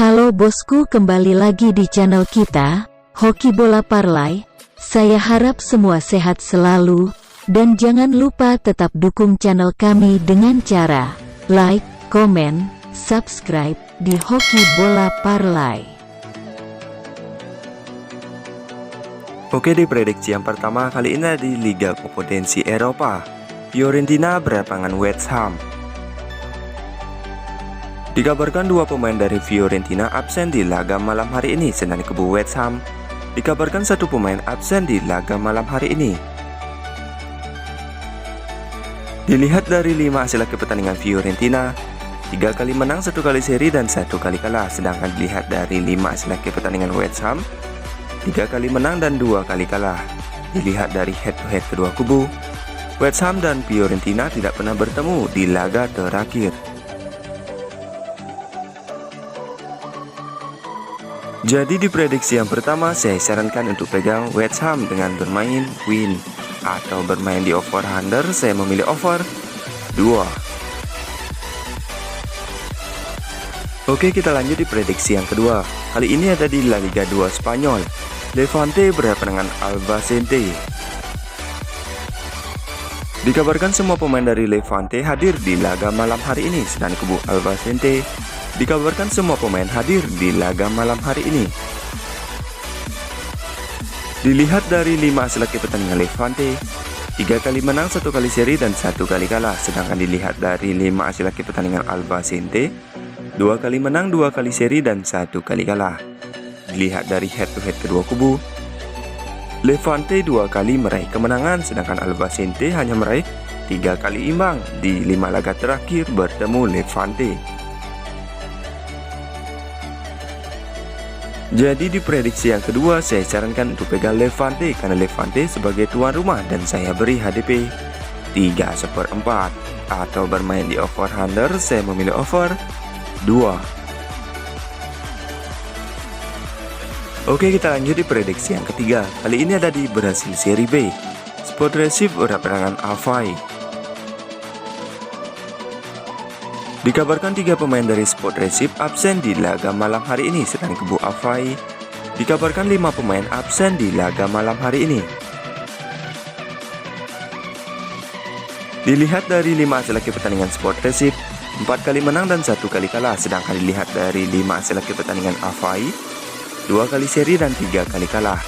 Halo bosku, kembali lagi di channel kita, Hoki Bola Parlay. Saya harap semua sehat selalu, dan jangan lupa tetap dukung channel kami dengan cara like, komen, subscribe di Hoki Bola Parlay. Oke, di prediksi yang pertama kali ini di Liga Kompetensi Eropa, Fiorentina berhadapan West Ham. Dikabarkan dua pemain dari Fiorentina absen di laga malam hari ini, sedang kubu West Ham dikabarkan satu pemain absen di laga malam hari ini. Dilihat dari 5 hasil pertandingan Fiorentina, 3 kali menang, 1 kali seri dan 1 kali kalah. Sedangkan dilihat dari 5 hasil pertandingan West Ham, 3 kali menang dan 2 kali kalah. Dilihat dari head to head kedua kubu, West Ham dan Fiorentina tidak pernah bertemu di laga terakhir. Jadi di prediksi yang pertama saya sarankan untuk pegang West Ham dengan bermain win atau bermain di over under. Saya memilih over 2. Oke, kita lanjut di prediksi yang kedua. Kali ini ada di La Liga 2 Spanyol, Levante berhadapan dengan Albacete. Dikabarkan semua pemain dari Levante hadir di laga malam hari ini, sedang kubu Albacete dikabarkan semua pemain hadir di laga malam hari ini. Dilihat dari 5 hasil pertandingan Levante, 3 kali menang, 1 kali seri dan 1 kali kalah. Sedangkan dilihat dari 5 hasil pertandingan Albacete, 2 kali menang, 2 kali seri dan 1 kali kalah. Dilihat dari head to head kedua kubu, Levante 2 kali meraih kemenangan, sedangkan Albacete hanya meraih 3 kali imbang di 5 laga terakhir bertemu Levante. Jadi di prediksi yang kedua saya sarankan untuk pegang Levante karena Levante sebagai tuan rumah, dan saya beri HDP 3/4 atau bermain di over under. Saya memilih over 2. Oke, kita lanjut di prediksi yang ketiga. Kali ini ada di Brasil Serie B, Sport Recife berhadapan dengan Avaí. Dikabarkan 3 pemain dari Sport Recife absen di laga malam hari ini, sedang kubu Avaí dikabarkan 5 pemain absen di laga malam hari ini. Dilihat dari 5 hasil pertandingan Sport Recife, 4 kali menang dan 1 kali kalah. Sedangkan dilihat dari 5 hasil pertandingan Avaí, 2 kali seri dan 3 kali kalah.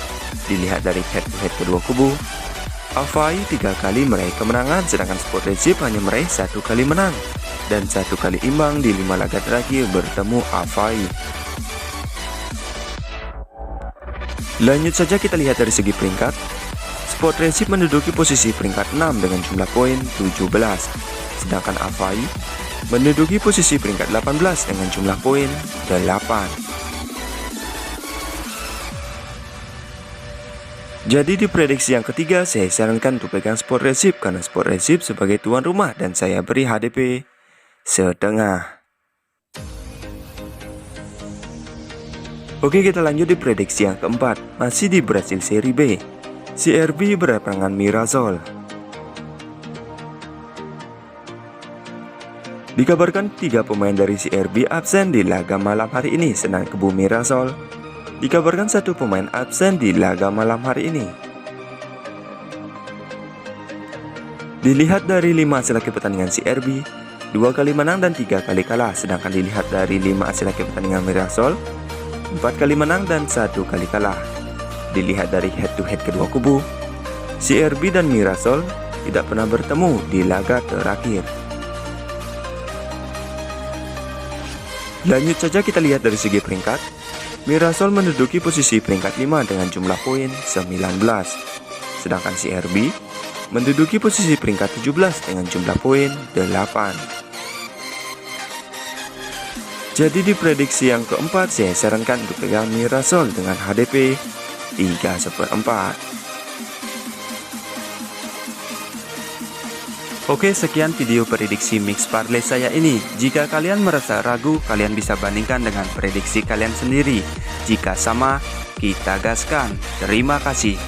Dilihat dari head to head kedua kubu, Avaí 3 kali meraih kemenangan, sedangkan Sport Recife hanya meraih 1 kali menang dan 1 kali imbang di 5 laga terakhir bertemu Avaí. Lanjut saja kita lihat dari segi peringkat. Sport Recife menduduki posisi peringkat 6 dengan jumlah poin 17, sedangkan Avaí menduduki posisi peringkat 18 dengan jumlah poin 8. Jadi di prediksi yang ketiga saya sarankan untuk pegang Sport Recife karena Sport Recife sebagai tuan rumah, dan saya beri HDP setengah. Oke, kita lanjut di prediksi yang keempat, masih di Brasil Serie B, CRB berhadapan dengan Mirassol. Dikabarkan 3 pemain dari CRB absen di laga malam hari ini, sedang kubu Mirassol dikabarkan 1 pemain absen di laga malam hari ini. Dilihat dari 5 hasil pertandingan CRB, 2 kali menang dan 3 kali kalah. Sedangkan dilihat dari 5 hasil pertandingan Mirassol, 4 kali menang dan 1 kali kalah. Dilihat dari head to head kedua kubu, CRB dan Mirassol tidak pernah bertemu di laga terakhir. Lanjut saja kita lihat dari segi peringkat. Mirassol menduduki posisi peringkat 5 dengan jumlah poin 19, sedangkan CRB menduduki posisi peringkat 17 dengan jumlah poin 8. Jadi di prediksi yang keempat saya sarankan untuk pegang Mirassol dengan HDP 3/4. Oke, sekian video prediksi mix parlay saya ini. Jika kalian merasa ragu, kalian bisa bandingkan dengan prediksi kalian sendiri. Jika sama, kita gaskan. Terima kasih.